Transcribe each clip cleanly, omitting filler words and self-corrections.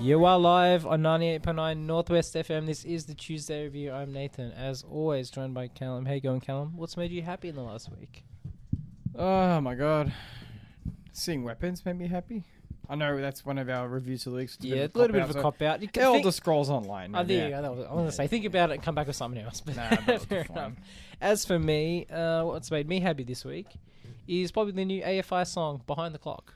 You are live on 98.9 Northwest FM. This is the Tuesday Review. I'm Nathan, as always, joined by Callum. How you going, Callum? What's made you happy in the last week? Oh my god. Seeing weapons made me happy. I know that's one of our reviews of the week. Yeah, a little bit of a cop-out. Elder Scrolls Online. Oh, there you go. I was going to say, think about it and come back with something else. But nah, that fair was fine. enough. As for me, what's made me happy this week is probably the new AFI song, Behind the Clock.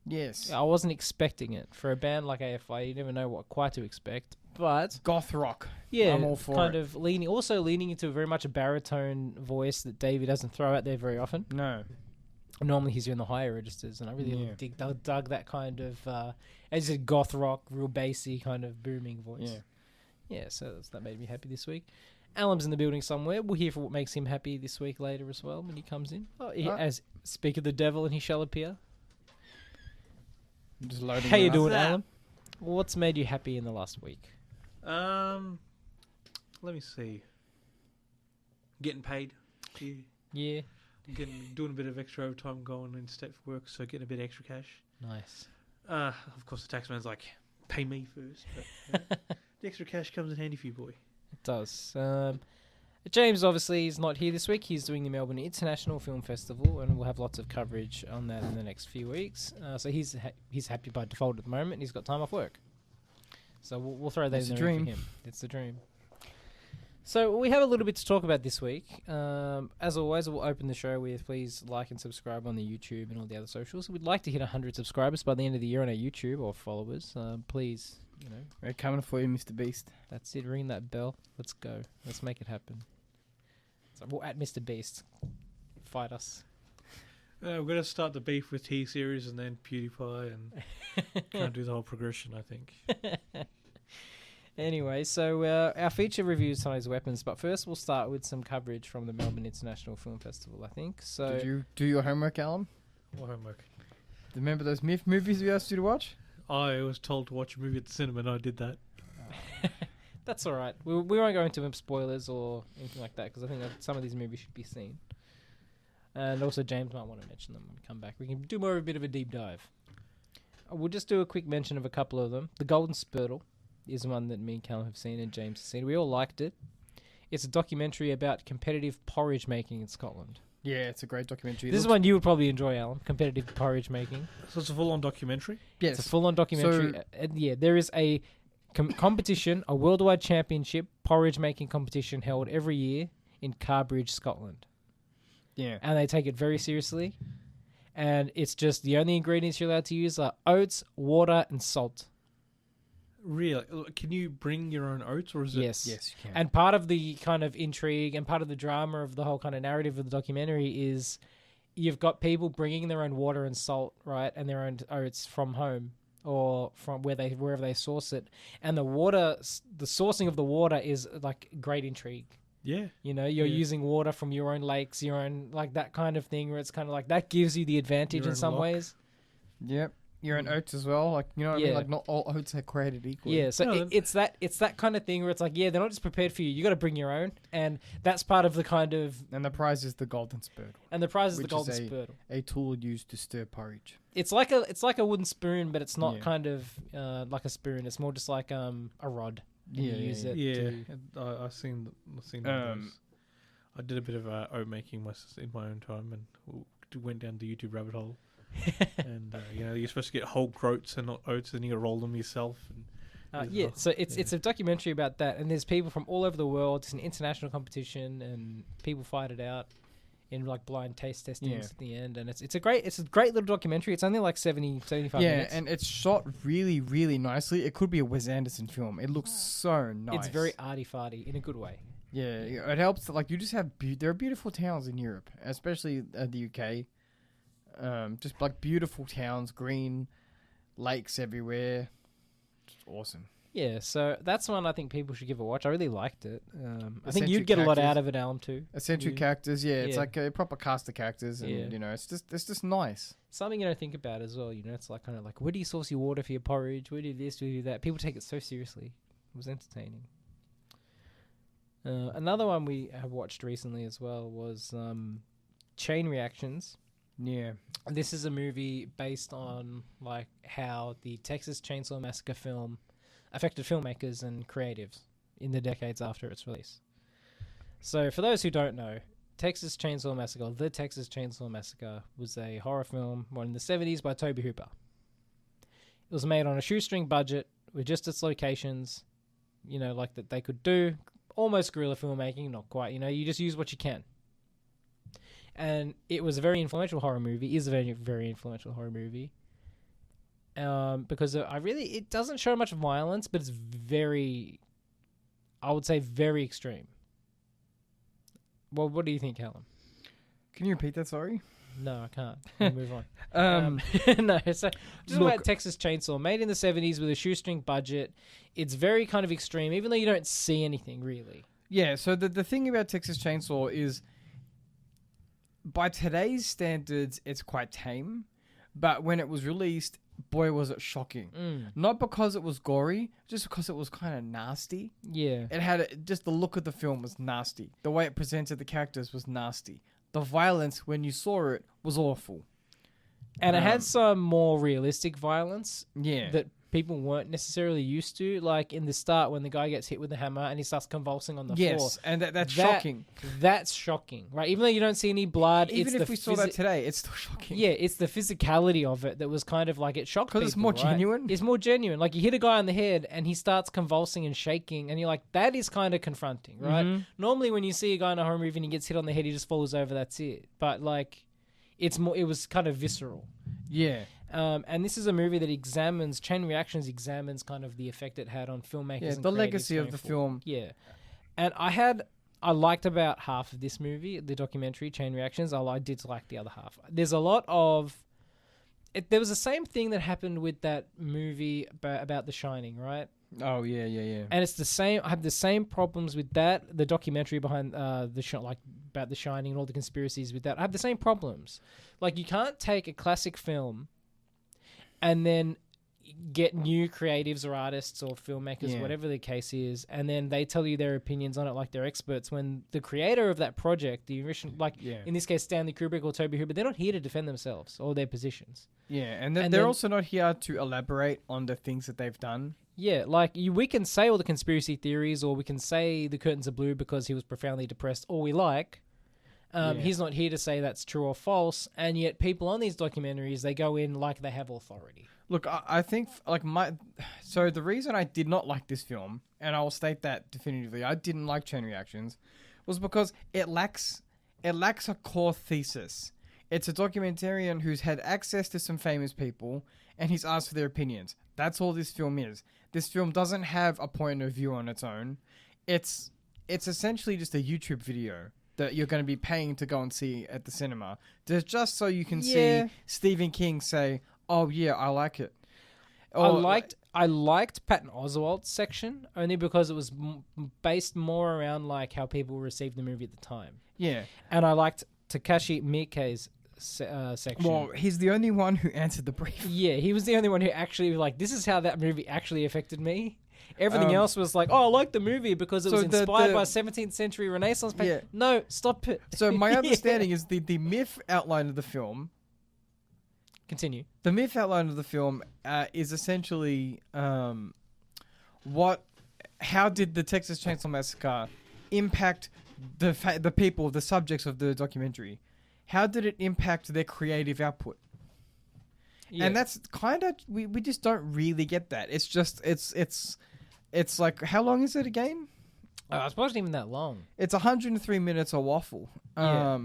Yes. I wasn't expecting it. For a band like AFI, you never know what quite to expect. But Goth rock. yeah, I'm all for kind it. of leaning into very much a baritone voice that Davey doesn't throw out there very often. No. Normally he's in the higher registers, and I really dug that kind of, as you said, goth rock, real bassy kind of booming voice. Yeah, so that made me happy this week. Alum's in the building somewhere. We'll hear for what makes him happy this week later as well when he comes in. As speak of the devil, and he shall appear. I'm just loading. How you doing, Alum? What's made you happy in the last week? Let me see. Getting paid. Yeah. Doing a bit of extra overtime going instead for work, so getting a bit extra cash. Nice. Of course, the taxman's like, pay me first. But, the extra cash comes in handy for you, boy. It does. James obviously is not here this week. He's doing the Melbourne International Film Festival, and we'll have lots of coverage on that in the next few weeks. So he's happy by default at the moment. He's got time off work, so we'll throw that It's in the there dream. for him. It's the dream. So we have a little bit to talk about this week. As always, we'll open the show with please like and subscribe on the YouTube and all the other socials. We'd like to hit 100 subscribers by the end of the year on our YouTube or followers. Please, We're coming for you, Mr. Beast. that's it. Ring that bell. Let's go. Let's make it happen. So we'll at Mr. Beast. Fight us. We're going to start the beef with T-Series and then PewDiePie and try and do the whole progression, I think. Anyway, so our feature reviews tonight's weapons, but first we'll start with some coverage from the Melbourne International Film Festival, I think. So Did you do your homework, Alan? What homework? Remember those MIFF movies we asked you to watch? I was told to watch a movie at the cinema and I did that. that's all right. We won't go into spoilers or anything like that because I think that some of these movies should be seen. And also James might want to mention them when we come back. We can do more of a bit of a deep dive. We'll just do a quick mention of a couple of them. The Golden Spurtle is one that me and Callum have seen and James has seen. We all liked it. It's a documentary about competitive porridge making in Scotland. Yeah, it's a great documentary. This is one you would probably enjoy, Alan. Competitive porridge making. So it's a full-on documentary? Yes. It's a full-on documentary. There is a competition, a worldwide championship porridge making competition held every year in Carbridge, Scotland. Yeah. And they take it very seriously. And it's just the only ingredients you're allowed to use are oats, water, and salt. Really? Can you bring your own oats or is it... Yes. Yes, you can. And part of the kind of intrigue and part of the drama of the whole kind of narrative of the documentary is you've got people bringing their own water and salt, right, and their own oats from home or from wherever they source it. And the sourcing of the water is like great intrigue. Yeah. You're using water from your own lakes, your own, like that kind of thing where it's kind of like that gives you the advantage Your in own some lock. ways. Yep. Your own oats as well. Like, you know what I mean? Yeah. Like, not all oats are created equally. Yeah, so No, it's that kind of thing where it's like, yeah, they're not just prepared for you. You got to bring your own, and that's part of the kind of. And the prize is the Golden Spurtle. And the prize is the Which Golden is Spurtle. A tool used to stir porridge. It's like a wooden spoon, but it's not Yeah. kind of like a spoon. It's more just like a rod. And Yeah, you use yeah, it. Yeah. I've seen those. I did a bit of oat making in my own time and went down the YouTube rabbit hole. And you're supposed to get whole groats and not oats, and you got to roll them yourself. And So it's a documentary about that, and there's people from all over the world. It's an international competition, and people fight it out in like blind taste testings at the end. And it's a great little documentary. It's only like 75 minutes. Yeah, and it's shot really, really nicely. It could be a Wes Anderson film. It looks so nice. It's very arty-farty in a good way. Yeah, it helps. Like, you just have there are beautiful towns in Europe, especially the UK. Just like beautiful towns, green lakes everywhere. Just awesome. Yeah, so that's one I think people should give a watch. I really liked it. I think Essentially you'd get a lot characters. out of it, Alan, too. Essential characters, it's Yeah. like a proper cast of characters, and Yeah. it's just nice. Something you don't think about as well. It's like kind of like, where do you source your water for your porridge? Where do you do this? Where do you do that? People take it so seriously. It was entertaining. Another one we have watched recently as well was Chain Reactions. Yeah. This is a movie based on like how the Texas Chainsaw Massacre film affected filmmakers and creatives in the decades after its release. So for those who don't know, The Texas Chainsaw Massacre was a horror film born in the 70s by Tobe Hooper. It was made on a shoestring budget with just its locations, like that they could do almost guerrilla filmmaking, not quite, you just use what you can. And it was a very influential horror movie, is a very, very influential horror movie. Because it doesn't show much violence, but it's I would say very extreme. Well, what do you think, Callum? Can you repeat that, sorry? No, I can't. We'll move on. No, so just about Texas Chainsaw, made in the 70s with a shoestring budget. It's very kind of extreme, even though you don't see anything, really. Yeah, so the thing about Texas Chainsaw is, by today's standards, it's quite tame. But when it was released, boy, was it shocking. Not because it was gory, just because it was kind of nasty. Yeah. It had just the look of the film was nasty. The way it presented the characters was nasty. The violence, when you saw it, was awful. And it had some more realistic violence that people weren't necessarily used to. Like in the start when the guy gets hit with the hammer and he starts convulsing on the floor. Yes, and that's shocking. That's shocking, right? Even though you don't see any blood. Even if we saw that today, it's still shocking. Yeah, it's the physicality of it that was kind of like it shocked people. Because it's more genuine. It's more genuine. Like you hit a guy on the head and he starts convulsing and shaking and you're like, that is kind of confronting, right? Mm-hmm. Normally when you see a guy in a horror movie and he gets hit on the head, he just falls over, that's it. But like, it was kind of visceral. Yeah. And this is a movie that Chain Reactions examines kind of the effect it had on filmmakers. Yeah, and the legacy of the film. Yeah. And I liked about half of this movie, the documentary, Chain Reactions. I did like the other half. There's a lot of... there was the same thing that happened with that movie about The Shining, right? Oh, yeah. And it's the same... I have the same problems with that, the documentary behind about The Shining and all the conspiracies with that. I have the same problems. Like, you can't take a classic film and then get new creatives or artists or filmmakers, whatever the case is, and then they tell you their opinions on it like they're experts, when the creator of that project, the original, in this case Stanley Kubrick or Tobe Hooper, they're not here to defend themselves or their positions. Yeah, and they're also not here to elaborate on the things that they've done. Yeah, like we can say all the conspiracy theories, or we can say the curtains are blue because he was profoundly depressed, all we like. He's not here to say that's true or false, and yet people on these documentaries, they go in like they have authority. Look, I think so the reason I did not like this film, and I will state that definitively, I didn't like Chain Reactions, was because it lacks a core thesis. It's a documentarian who's had access to some famous people, and he's asked for their opinions. That's all this film is. This film doesn't have a point of view on its own. It's essentially just a YouTube video that you're going to be paying to go and see at the cinema, just so you can see Stephen King say, "Oh yeah, I like it." I liked Patton Oswalt's section only because it was based more around like how people received the movie at the time. Yeah, and I liked Takashi Miike's section. Well, he's the only one who answered the brief. Yeah, he was the only one who actually this is how that movie actually affected me. Everything else was like, oh, I like the movie because it was inspired by 17th century Renaissance painting. Yeah. No, stop it. So my understanding is the MIFF outline of the film. Continue. The MIFF outline of the film is essentially how did the Texas Chainsaw Massacre impact the people, the subjects of the documentary? How did it impact their creative output? Yeah. And that's kind of we just don't really get that. It's just it's like, how long is it again? It wasn't even that long. It's 103 minutes of waffle. Yeah.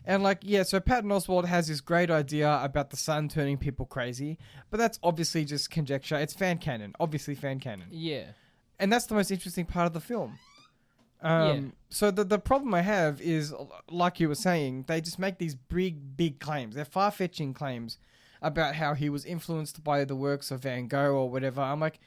And so Patton Oswalt has this great idea about the sun turning people crazy, but that's obviously just conjecture. It's fan canon, obviously fan canon. Yeah. And that's the most interesting part of the film. So the problem I have is, like you were saying, they just make these big claims. They're far-fetching claims about how he was influenced by the works of Van Gogh or whatever. I'm like,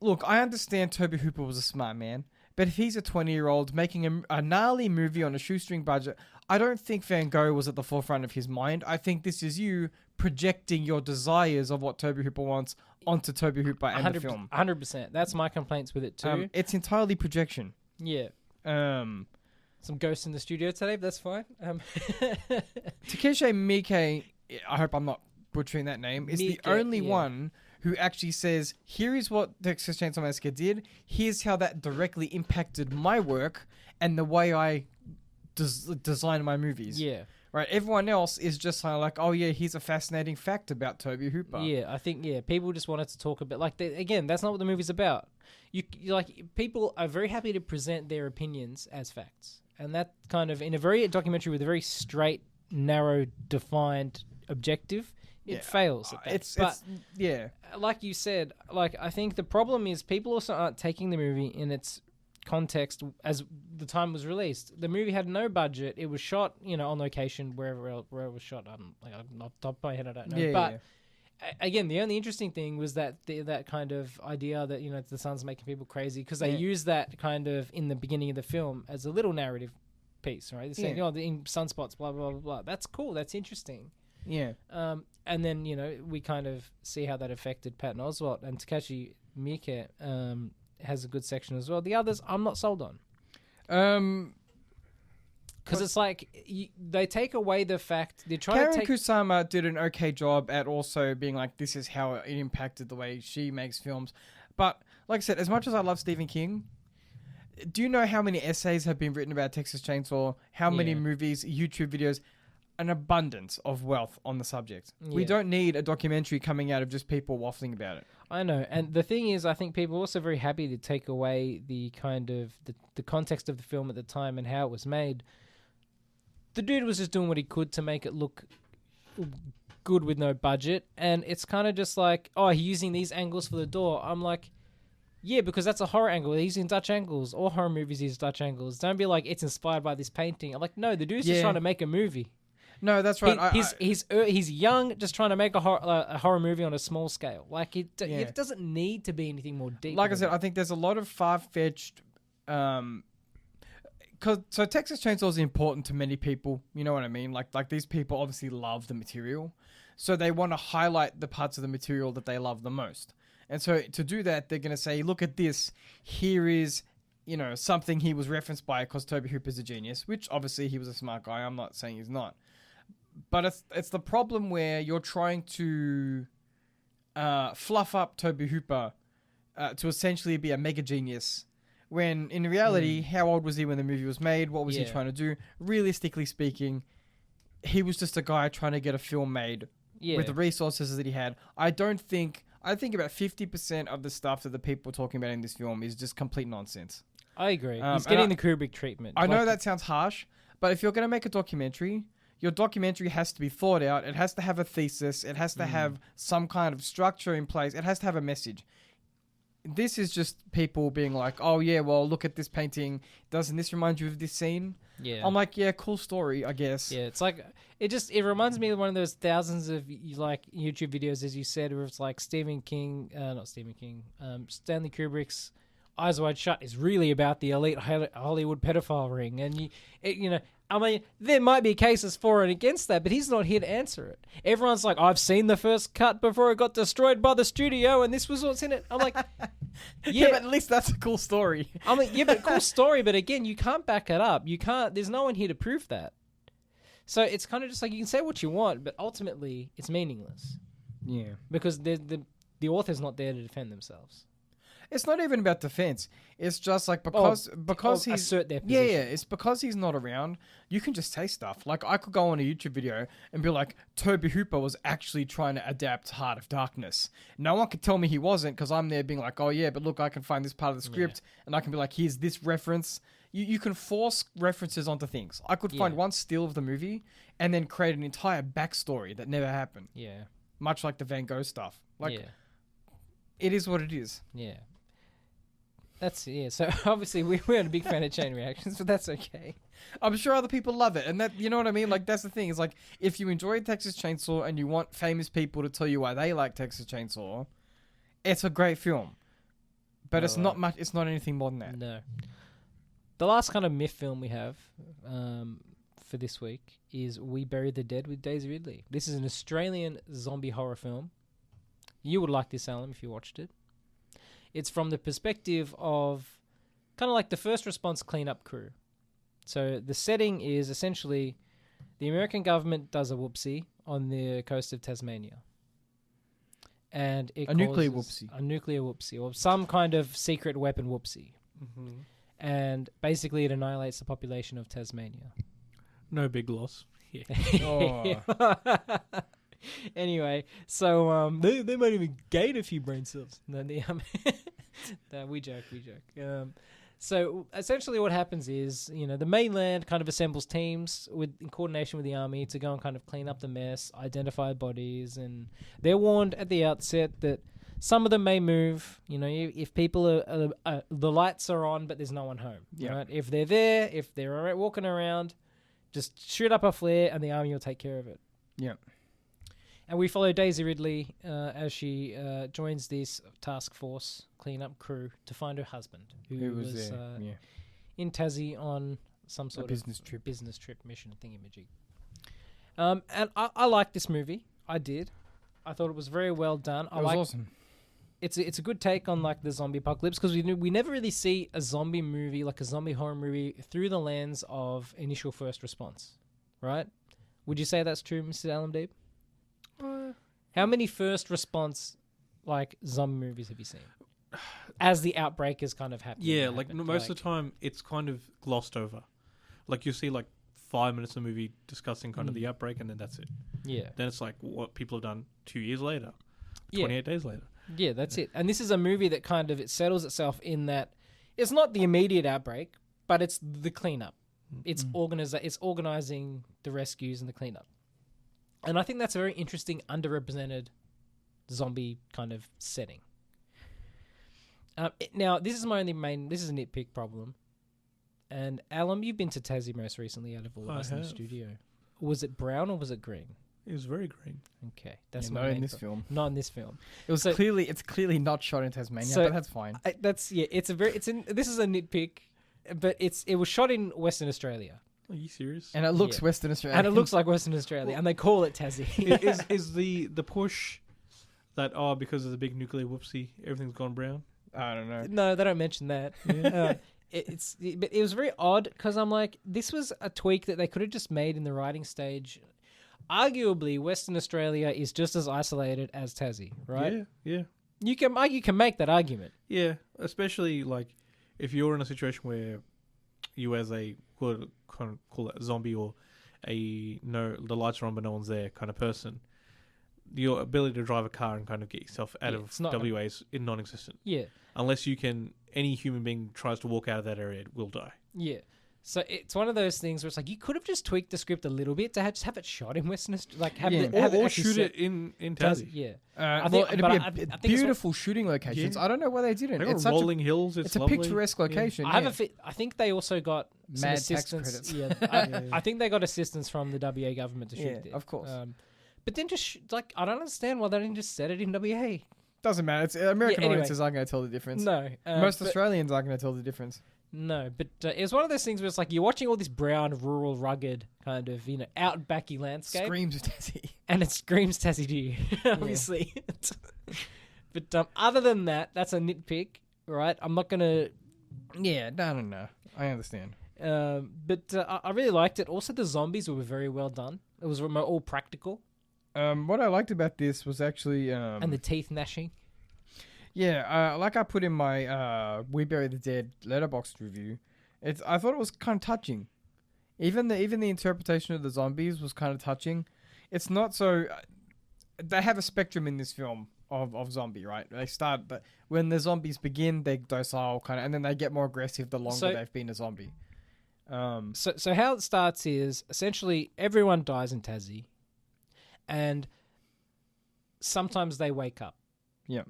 look, I understand Tobe Hooper was a smart man, but if he's a 20-year-old making a gnarly movie on a shoestring budget, I don't think Van Gogh was at the forefront of his mind. I think this is you projecting your desires of what Tobe Hooper wants onto Tobe Hooper and the film. 100%. That's my complaints with it too. It's entirely projection. Yeah. some ghosts in the studio today, but that's fine. Takeshi Miike, I hope I'm not butchering that name, is the Miike, only yeah. one who actually says, here is what Texas Chainsaw Massacre did, here's how that directly impacted my work and the way I design my movies. Yeah. Right, everyone else is just kind of like, oh yeah, here's a fascinating fact about Toby Hooper. Yeah, I think people just wanted to talk about again. That's not what the movie's about. You like people are very happy to present their opinions as facts, and that kind of in a very documentary with a very straight, narrow, defined objective, it fails at that. It's Like you said, like I think the problem is people also aren't taking the movie in its context as the time was released. The movie had no budget. It was shot, on location where it was shot. Off the top of my head, I don't know. Again, the only interesting thing was that that kind of idea that the sun's making people crazy because they use that kind of in the beginning of the film as a little narrative piece, right? They're saying, in sunspots, blah blah blah blah. That's cool. That's interesting. Yeah. And then we kind of see how that affected Patton Oswalt and Takeshi Miike. Has a good section as well. The others, I'm not sold on. Because it's like they take away the fact they're trying Karen to take. Kusama did an okay job at also being like, this is how it impacted the way she makes films. But like I said, as much as I love Stephen King, do you know how many essays have been written about Texas Chainsaw? How many movies, YouTube videos? An abundance of wealth on the subject. We don't need a documentary coming out of just people waffling about it. I know, and the thing is, I think people are also very happy to take away the kind of the context of the film at the time and how it was made. The dude was just doing what he could to make it look good with no budget, and it's kind of just like, oh, he's using these angles for the door. I'm like, yeah, because that's a horror angle. He's using Dutch angles. All horror movies use Dutch angles. Don't be like, it's inspired by this painting. I'm like, no, the dude's just trying to make a movie. No, that's right. He's young, just trying to make a horror movie on a small scale. Like it doesn't need to be anything more deep. Like I said, I think there's a lot of far-fetched. So Texas Chainsaw is important to many people. You know what I mean? Like these people obviously love the material, so they want to highlight the parts of the material that they love the most. And so to do that, they're going to say, look at this. Here is something he was referenced by because Toby Hooper's a genius, which obviously he was a smart guy. I'm not saying he's not. But it's the problem where you're trying to fluff up Toby Hooper to essentially be a mega genius, when in reality, how old was he when the movie was made? What was he trying to do? Realistically speaking, he was just a guy trying to get a film made with the resources that he had. I think about 50% of the stuff that the people are talking about in this film is just complete nonsense. I agree. He's getting the Kubrick treatment. I know that sounds harsh, but if you're going to make a documentary, your documentary has to be thought out. It has to have a thesis. It has to have some kind of structure in place. It has to have a message. This is just people being like, oh yeah, well, look at this painting. Doesn't this remind you of this scene? Yeah. I'm like, yeah, cool story, I guess. Yeah, it's like, it reminds me of one of those thousands of YouTube videos, as you said, where it's like Stanley Kubrick's Eyes Wide Shut is really about the elite Hollywood pedophile ring. And there might be cases for and against that, but he's not here to answer it. Everyone's like, I've seen the first cut before it got destroyed by the studio, and this was what's in it. I'm like, yeah, but at least that's a cool story. I'm like, yeah, but cool story. But again, you can't back it up. There's no one here to prove that. So it's kind of just like, you can say what you want, but ultimately it's meaningless. Yeah. Because the author's not there to defend themselves. It's not even about defense. It's just like because he's assert their position. Yeah. It's because he's not around. You can just say stuff. Like I could go on a YouTube video and be like, Toby Hooper was actually trying to adapt Heart of Darkness. No one could tell me he wasn't because I'm there being like, oh yeah, but look, I can find this part of the script and I can be like, here's this reference. You can force references onto things. I could find one still of the movie and then create an entire backstory that never happened. Yeah. Much like the Van Gogh stuff. It is what it is. Yeah. So obviously we weren't a big fan of chain reactions, but that's okay. I'm sure other people love it, and that, you know what I mean? Like, that's the thing. It's like, if you enjoy Texas Chainsaw and you want famous people to tell you why they like Texas Chainsaw, it's a great film. But it's not much. It's not anything more than that. No. The last kind of MIFF film we have for this week is We Bury the Dead with Daisy Ridley. This is an Australian zombie horror film. You would like this, Alan, if you watched it. It's from the perspective of kind of like the first response cleanup crew. So the setting is essentially the American government does a whoopsie on the coast of Tasmania. And it A nuclear causes whoopsie. a nuclear whoopsie, or some kind of secret weapon whoopsie. Mm-hmm. And basically it annihilates the population of Tasmania. No big loss. Yeah. Oh. Anyway, so they might even gain a few brain cells. No, we joke. So essentially what happens is, the mainland kind of assembles teams in coordination with the army to go and kind of clean up the mess, identify bodies, and they're warned at the outset that some of them may move. If people are the lights are on, but there's no one home. Yeah. Right? If they're there, if they're walking around, just shoot up a flare and the army will take care of it. Yeah. And we follow Daisy Ridley as she joins this task force cleanup crew to find her husband, who was there? in Tassie on some sort of business trip mission thingamajig. And I liked this movie. I did. I thought it was very well done. It was awesome. It's a good take on like the zombie apocalypse, because we never really see a zombie movie, like a zombie horror movie, through the lens of initial first response, right? Would you say that's true, Mr. Alamdeep? How many first response like zombie movies have you seen? As the outbreak is kind of happening. Yeah, most of the time it's kind of glossed over. Like you see like 5 minutes of the movie discussing kind of the outbreak, and then that's it. Yeah. Then it's like what people have done 2 years later, 28 days later. Yeah, that's it. And this is a movie that kind of, it settles itself in that it's not the immediate outbreak, but it's the cleanup. It's it's organizing the rescues and the cleanup. And I think that's a very interesting, underrepresented zombie kind of setting. Now, this is this is a nitpick problem. And Alan, you've been to Tassie most recently out of all of us in the studio. Was it brown or was it green? It was very green. Okay, that's not in this film. Not in this film. It was it's clearly not shot in Tasmania, but that's fine. This is a nitpick, but it was shot in Western Australia. Are you serious? And it looks Western Australia. And it looks like Western Australia, and they call it Tassie. is the push that because of the big nuclear whoopsie, everything's gone brown? I don't know. No, they don't mention that. Yeah. But it was very odd, because I'm like, this was a tweak that they could have just made in the writing stage. Arguably, Western Australia is just as isolated as Tassie, right? Yeah. You can make that argument. Yeah, especially like if you're in a situation where you as a call it a zombie or the lights are on but no one's there kind of person, your ability to drive a car and kind of get yourself out of WA is non-existent. Yeah. Unless any human being tries to walk out of that area, it will die. Yeah. So it's one of those things where it's like you could have just tweaked the script a little bit to just have it shot in Western Australia, or shoot it in Tassie. Yeah. It'd be beautiful shooting locations. Yeah. I don't know why they didn't. It's rolling hills. It's a lovely. picturesque location. Yeah. I think they also got some mad assistance. tax credits. Yeah, I think they got assistance from the WA government to shoot it. Of course. But then I don't understand why they didn't just set it in WA. Doesn't matter. It's American audiences aren't going to tell the difference. No. Most Australians aren't going to tell the difference. No, but it's one of those things where it's like you're watching all this brown, rural, rugged kind of, outbacky landscape. Screams Tassie. And it screams Tassie to you, obviously. But other than that, that's a nitpick, right? I'm not going to... Yeah, no. I understand. But I really liked it. Also, the zombies were very well done. It was all practical. What I liked about this was actually... and the teeth gnashing. Yeah, like I put in my We Bury the Dead Letterboxd review, I thought it was kind of touching. Even the interpretation of the zombies was kind of touching. It's not so... they have a spectrum in this film of zombie, right? They start... but when the zombies begin, they're docile, kind of, and then they get more aggressive the longer they've been a zombie. So how it starts is, essentially, everyone dies in Tassie, and sometimes they wake up. Yeah.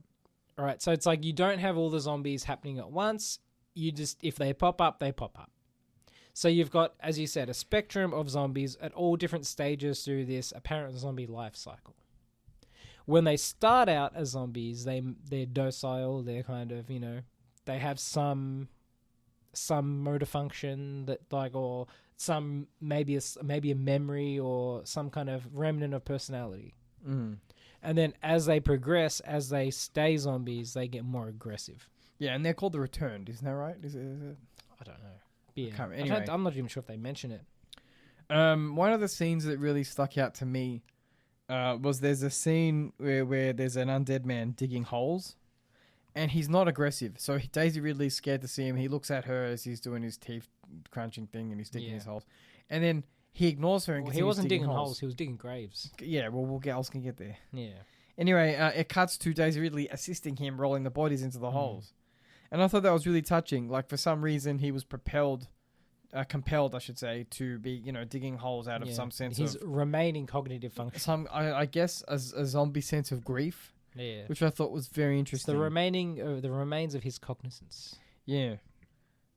All right, so it's like you don't have all the zombies happening at once. You just, if they pop up, they pop up. So you've got, as you said, a spectrum of zombies at all different stages through this apparent zombie life cycle. When they start out as zombies, they're docile. They're kind of, they have some motor function that or some maybe a memory or some kind of remnant of personality. Mm. And then as they progress, as they stay zombies, they get more aggressive. Yeah, and they're called the Returned, isn't that right? Is it? I don't know. Yeah. Anyway. I'm not even sure if they mention it. One of the scenes that really stuck out to me was there's a scene where there's an undead man digging holes, and he's not aggressive. So Daisy Ridley's scared to see him. He looks at her as he's doing his teeth crunching thing, and he's digging his holes. And then he ignores her and he wasn't digging holes. He was digging graves. Yeah, well, I was going to get there. Yeah. Anyway, it cuts to Daisy Ridley assisting him rolling the bodies into the holes. And I thought that was really touching. Like, for some reason, he was compelled, I should say, to be, digging holes out of some sense his of... remaining cognitive function. I guess, a zombie sense of grief. Yeah. Which I thought was very interesting. It's the remains of his cognizance. Yeah.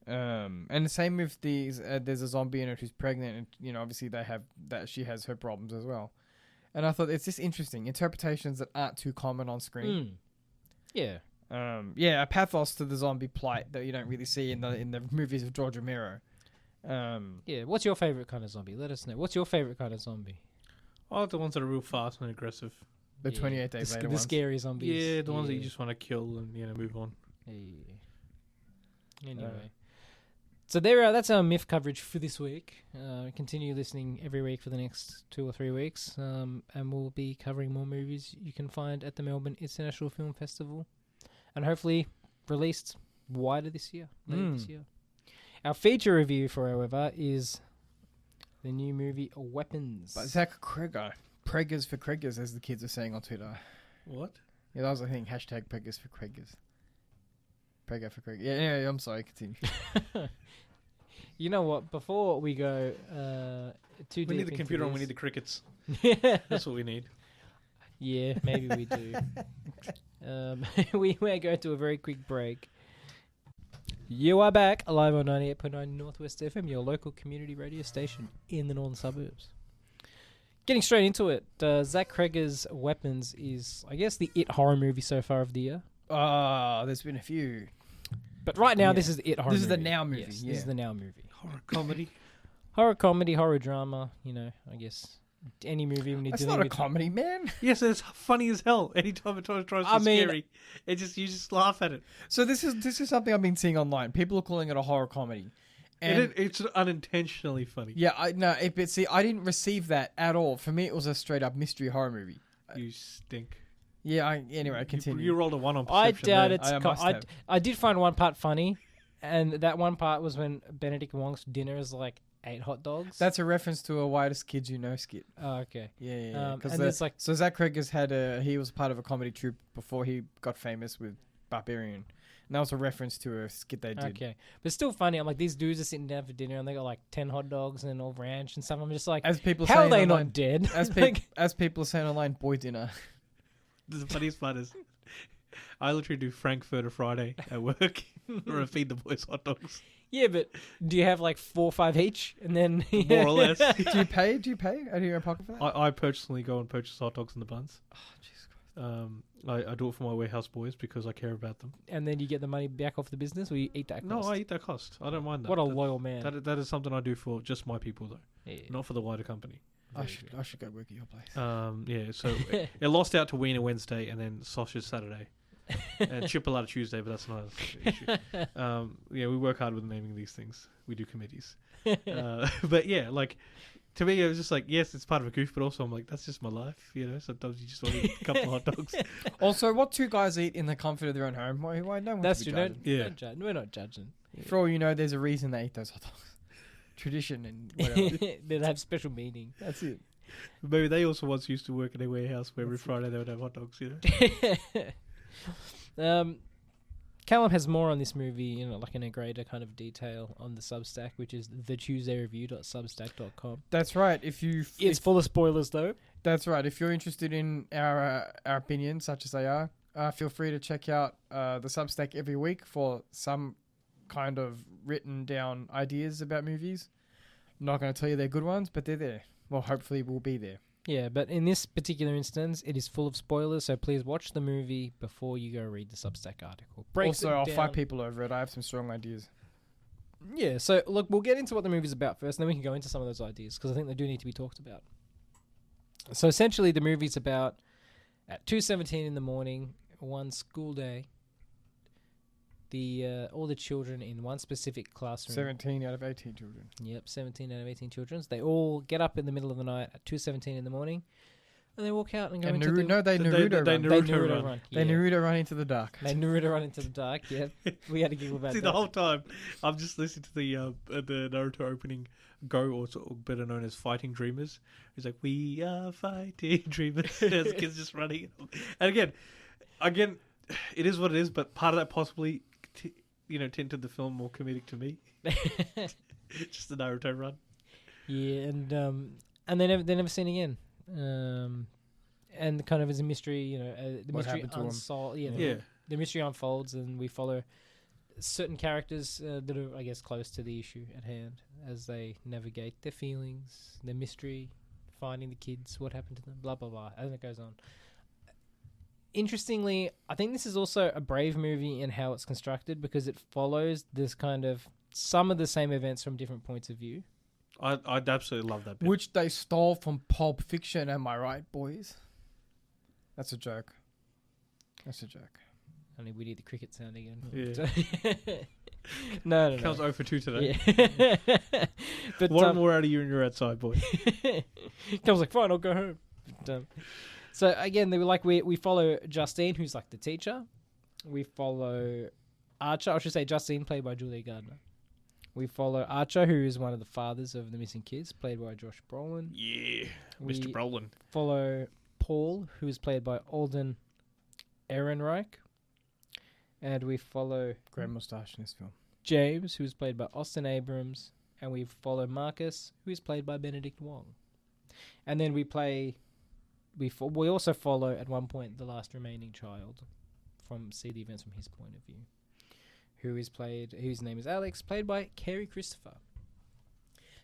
And the same with these. There's a zombie in it who's pregnant, and obviously she has her problems as well. And I thought it's just interesting interpretations that aren't too common on screen. Yeah. A pathos to the zombie plight that you don't really see in the movies of George Romero. Yeah. What's your favorite kind of zombie? Let us know. What's your favorite kind of zombie? I like the ones that are real fast and aggressive. The 28 days later ones. The scary zombies. Yeah, the ones that you just want to kill and move on. Anyway. So that's our MIFF coverage for this week. Continue listening every week for the next 2 or 3 weeks. And we'll be covering more movies you can find at the Melbourne International Film Festival. And hopefully released wider this year. Later this year. Our feature review, however, is the new movie Weapons. By Zach Cregger. Preggers for Cregers, as the kids are saying on Twitter. What? Yeah, that was, I think, hashtag Preggers for Cregers. Pregger for Cregger. Yeah, I'm sorry, continue. You know what? Before we go too deep, we need the computer and we need the crickets. Yeah, that's what we need. Yeah, maybe we do. We may go to a very quick break. You are back live on 98.9 Northwest FM, your local community radio station in the northern suburbs. Getting straight into it, Zach Cregger's Weapons is, I guess, the It horror movie so far of the year. There's been a few. But right now, this is the It horror movie. This is the Now movie. Yes, this is the Now movie. Horror comedy. Horror comedy, horror drama, I guess any movie when you're It's dealing not a with... comedy, man. Yes, it's funny as hell. Anytime it tries to be scary, you just laugh at it. So this is something I've been seeing online. People are calling it a horror comedy. And it's unintentionally funny. Yeah, I didn't receive that at all. For me, it was a straight up mystery horror movie. You stink. Yeah. Anyway, continue. You rolled a 1 on perception. I doubt I did find one part funny, and that one part was when Benedict Wong's dinner is like 8 hot dogs. That's a reference to a Whitest Kids You Know skit. Oh, okay. Yeah. And it's like so Zach Cregger's he was part of a comedy troupe before he got famous with Barbarian. And that was a reference to a skit they did. Okay. But it's still funny. I'm like, these dudes are sitting down for dinner and they got like 10 hot dogs and all ranch and stuff. I'm just like, how are they not dead? As people are saying online, boy dinner. The funniest part is I literally do Frankfurter Friday at work where I feed the boys hot dogs. Yeah, but do you have like 4 or 5 each? And then more or less. Do you pay out of your own pocket for that? I personally go and purchase hot dogs in the buns. Oh, Jesus Christ. I do it for my warehouse boys because I care about them. And then you get the money back off the business, or you eat that cost? No, I eat that cost. I don't mind that. What a loyal man. That is something I do for just my people, though. Yeah. Not for the wider company. I should go work at your place. Yeah, so it lost out to Wiener Wednesday and then Sausage Saturday. And Chipolata Tuesday, but that's another issue. Yeah, we work hard with naming these things. We do committees. But yeah, like, to me, it was just like, yes, it's part of a goof, but also I'm like, that's just my life, Sometimes you just want to eat a couple of hot dogs. Also, what 2 guys eat in the comfort of their own home? Why no one That's to be true. judging? We're not judging. For all you know, there's a reason they eat those hot dogs. Tradition and whatever. They have special meaning. That's it. Maybe they also once used to work in a warehouse where every Friday they would have hot dogs, Callum has more on this movie, like in a greater kind of detail on the Substack, which is thetuesdayreview.substack.com. That's right. It's full of spoilers, though. That's right. If you're interested in our opinions, such as they are, feel free to check out the Substack every week for some kind of written down ideas about movies. I'm not going to tell you they're good ones, but they're there. Well, hopefully we'll be there. Yeah, but in this particular instance, it is full of spoilers, so please watch the movie before you go read the Substack article. I'll fight people over it. I have some strong ideas. Yeah, so look, we'll get into what the movie's about first, and then we can go into some of those ideas, because I think they do need to be talked about. So essentially, the movie's about, at 2:17 in the morning, one school day, all the children in one specific classroom. 17 out of 18 children. Yep, 17 out of 18 children. They all get up in the middle of the night at 2:17 in the morning, and they walk out and go into the... No, they Naruto they run. Naruto run. They Naruto run into the dark. They Naruto run into the dark, yeah. We had a giggle about See, that. the whole time, I'm just listening to the Naruto opening Go, or better known as Fighting Dreamers. He's like, we are fighting dreamers. As the kids just running. And again, it is what it is, but part of that possibly, tinted the film more comedic to me. Just the Naruto run. Yeah, and they're never seen again. And kind of as a mystery, the What mystery happened to 'em? unsolved. Yeah, Yeah. the mystery unfolds, and we follow certain characters that are, I guess, close to the issue at hand as they navigate their feelings, their mystery, finding the kids, what happened to them, blah blah blah, as it goes on. Interestingly, I think this is also a brave movie in how it's constructed because it follows this kind of some of the same events from different points of view. I'd absolutely love that bit. Which they stole from Pulp Fiction, am I right, boys? That's a joke. That's a joke. Only we need the cricket sound again. Yeah. No. Comes 0 for 2 today. Yeah. But One more out of you and you're outside, boy. Comes like, fine, I'll go home. But, so again, they were like we follow Justine, who's like the teacher. We follow Archer. I should say Justine, played by Julia Gardner. We follow Archer, who is one of the fathers of the missing kids, played by Josh Brolin. Yeah, We Mr. Brolin. follow Paul, who is played by Alden Ehrenreich. And we follow Great mustache in this film. James, who is played by Austin Abrams. And we follow Marcus, who is played by Benedict Wong. And then we also follow, at one point, the last remaining child see the events from his point of view. Whose name is Alex, played by Kerry Christopher.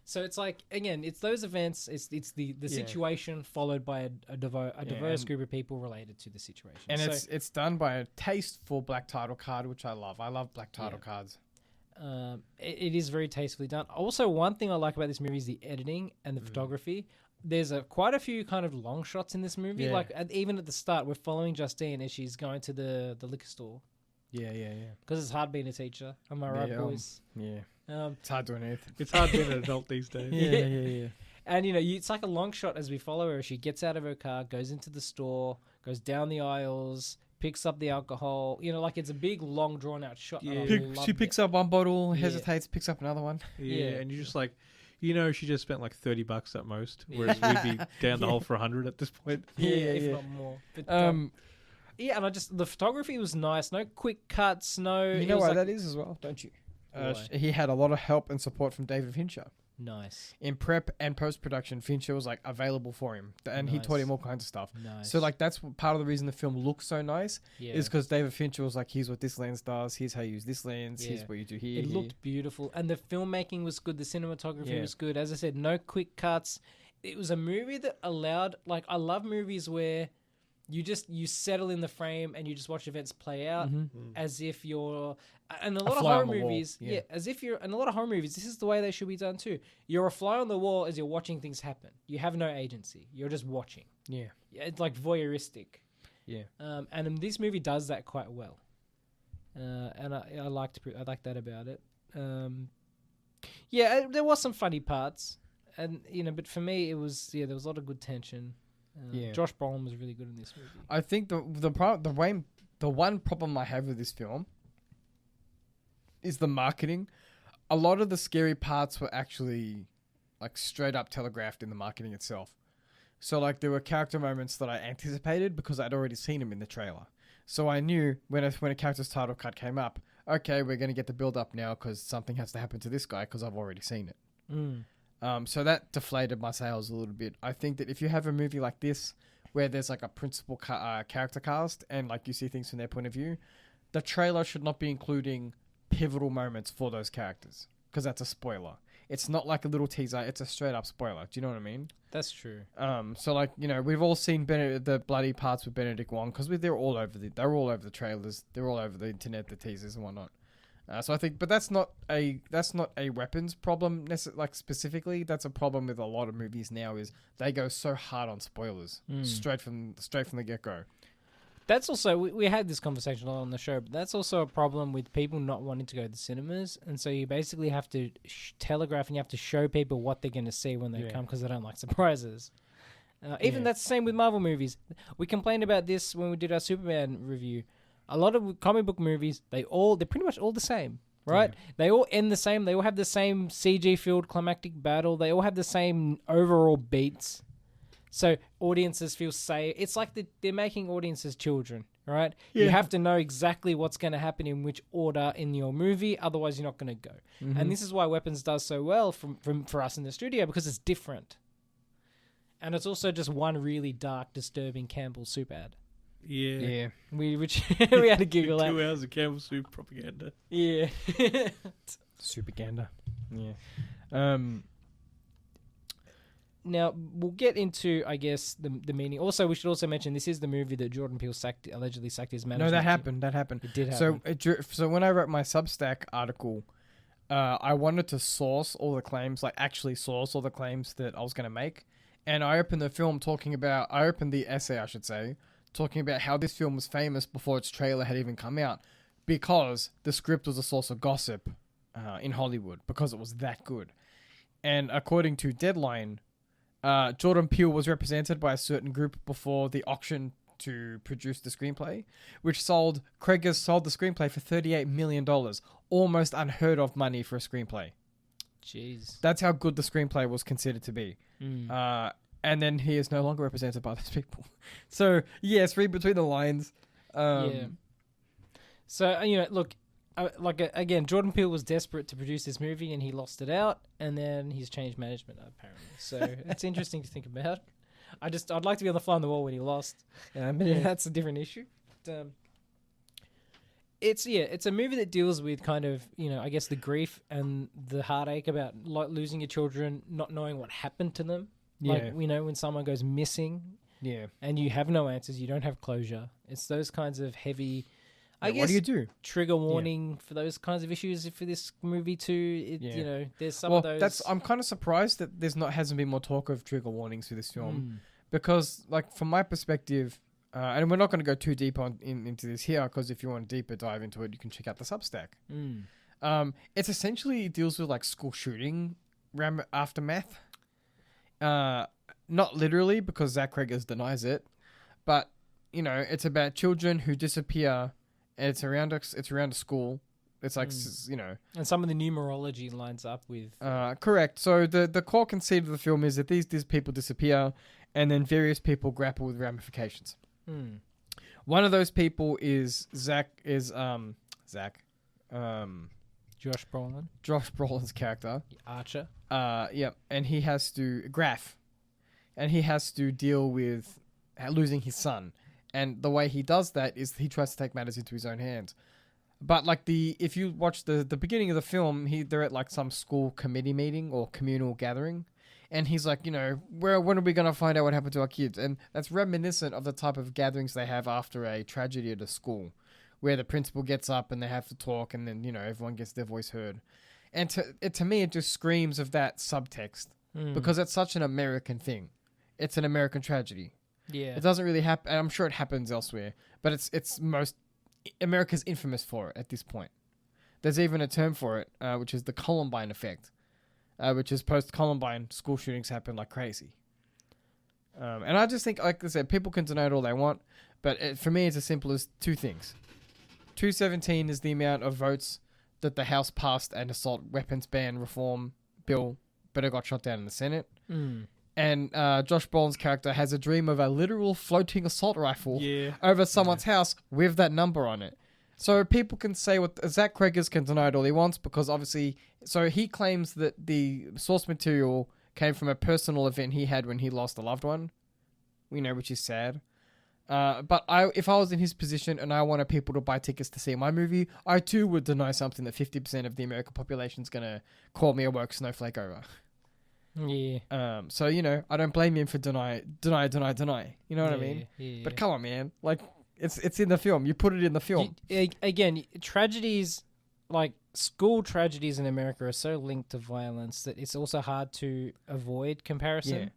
So it's like, again, it's those events, it's the situation followed by a diverse group of people related to the situation. And it's done by a tasteful black title card, which I love. I love black title cards. It is very tastefully done. Also, one thing I like about this movie is the editing and the photography. There's quite a few kind of long shots in this movie. Yeah. Like even at the start, we're following Justine as she's going to the liquor store. Yeah. Because it's hard being a teacher. Am I right, boys? Yeah. Um, It's hard doing anything. It's hard being an adult these days. Yeah. And, it's like a long shot as we follow her. She gets out of her car, goes into the store, goes down the aisles, picks up the alcohol. Like it's a big, long, drawn-out shot. Yeah. She picks up one bottle, hesitates, picks up another one. Yeah, and you're just like, she just spent like $30 at most, whereas we'd be down the hole for 100 at this point. If not more. But, yeah, and the photography was nice. No quick cuts, no... You know why that is as well, don't you? He had a lot of help and support from David Fincher. Nice. In prep and post-production, Fincher was available for him, and he taught him all kinds of stuff. Nice. So that's part of the reason the film looks so nice, is because David Fincher was like, here's what this lens does, here's how you use this lens, here's what you do here. It looked beautiful, and the filmmaking was good, the cinematography was good. As I said, no quick cuts. It was a movie that allowed, I love movies where you settle in the frame and you just watch events play out as if you're... And a lot of horror movies... Yeah, as if you're... And a lot of horror movies, this is the way they should be done too. You're a fly on the wall as you're watching things happen. You have no agency. You're just watching. Yeah. It's like voyeuristic. Yeah. And this movie does that quite well. And I like that about it. There was some funny parts. And, but for me, it was... there was a lot of good tension. Josh Brolin was really good in this movie. I think the one problem I have with this film is the marketing. A lot of the scary parts were actually straight up telegraphed in the marketing itself. So there were character moments that I anticipated because I'd already seen them in the trailer. So I knew when a character's title card came up, okay, we're going to get the build up now because something has to happen to this guy because I've already seen it. So that deflated my sales a little bit. I think that if you have a movie like this, where there's a principal character cast and you see things from their point of view, the trailer should not be including pivotal moments for those characters because that's a spoiler. It's not like a little teaser; it's a straight up spoiler. Do you know what I mean? That's true. So we've all seen the bloody parts with Benedict Wong because they're all over the trailers, they're all over the internet, the teasers and whatnot. So I think, but that's not a weapons problem specifically. That's a problem with a lot of movies now. Is they go so hard on spoilers straight from the get go. That's also we had this conversation a lot on the show, but that's also a problem with people not wanting to go to the cinemas, and so you basically have to telegraph and you have to show people what they're going to see when they come because they don't like surprises. Even that's the same with Marvel movies. We complained about this when we did our Superman review. A lot of comic book movies, they're pretty much all the same, right? Yeah. They all end the same. They all have the same CG-filled climactic battle. They all have the same overall beats. So audiences feel safe. It's like they're making audiences children, right? Yeah. You have to know exactly what's going to happen in which order in your movie. Otherwise, you're not going to go. Mm-hmm. And this is why Weapons does so well for us in the studio, because it's different. And it's also just one really dark, disturbing Campbell soup ad. Yeah. We had to Google that. 2 hours of Campbell soup propaganda. Yeah. Superganda. Yeah. Now, we'll get into, I guess, the meaning. Also, we should also mention this is the movie that Jordan Peele allegedly sacked his management. No, that happened. It did happen. So when I wrote my Substack article, I wanted to source all the claims, like actually source all the claims that I was going to make. And I opened the essay, I should say, talking about how this film was famous before its trailer had even come out, because the script was a source of gossip in Hollywood, because it was that good. And according to Deadline, Jordan Peele was represented by a certain group before the auction to produce the screenplay, which Cregger sold the screenplay for $38 million, almost unheard of money for a screenplay. Jeez. That's how good the screenplay was considered to be. And then he is no longer represented by those people. So, yes, read between the lines. Yeah. So, look, again, Jordan Peele was desperate to produce this movie and he lost it out, and then he's changed management, apparently. So, it's interesting to think about. I'd like to be on the fly on the wall when he lost. But that's a different issue. But, it's a movie that deals with kind of, I guess the grief and the heartache about losing your children, not knowing what happened to them. Yeah. Like, when someone goes missing. Yeah. And you have no answers, you don't have closure. It's those kinds of heavy, I guess. What do you do? Trigger warning for those kinds of issues for this movie too. There's some of those. I'm kind of surprised that hasn't been more talk of trigger warnings for this film. Because, like, from my perspective, and we're not going to go too deep into this here, because if you want a deeper dive into it, you can check out the Substack. It's essentially deals with, like, school shooting aftermath. Not literally, because Zach Cregger denies it, but it's about children who disappear, and it's around a school. It's like and some of the numerology lines up with correct. So the core conceit of the film is that these people disappear, and then various people grapple with ramifications. One of those people is Zach. Josh Brolin. Josh Brolin's character. Archer. And he has to Graf, and he has to deal with losing his son. And the way he does that is he tries to take matters into his own hands. But if you watch the beginning of the film, they're at like some school committee meeting or communal gathering, and he's like, when are we going to find out what happened to our kids? And that's reminiscent of the type of gatherings they have after a tragedy at a school, where the principal gets up and they have to talk, and then everyone gets their voice heard. And to me, it just screams of that subtext, because it's such an American thing. It's an American tragedy. Yeah, it doesn't really happen. I'm sure it happens elsewhere, but it's America's infamous for it at this point. There's even a term for it, which is the Columbine effect, which is post-Columbine school shootings happen like crazy. And I just think, like I said, people can deny it all they want, but for me, it's as simple as two things. 217 is the amount of votes that the House passed an assault weapons ban reform bill, but it got shot down in the Senate. And Josh Brolin's character has a dream of a literal floating assault rifle over someone's house with that number on it. So people can say what Zach Cregger can deny it all he wants, because obviously, so he claims that the source material came from a personal event he had when he lost a loved one, which is sad. But if I was in his position and I wanted people to buy tickets to see my movie, I too would deny something that 50% of the American population is going to call me a woke snowflake over. Yeah. So, I don't blame him for deny. You know what I mean? Yeah. But come on, man. Like, it's in the film. You put it in the film. Again, tragedies, like school tragedies in America, are so linked to violence that it's also hard to avoid comparison.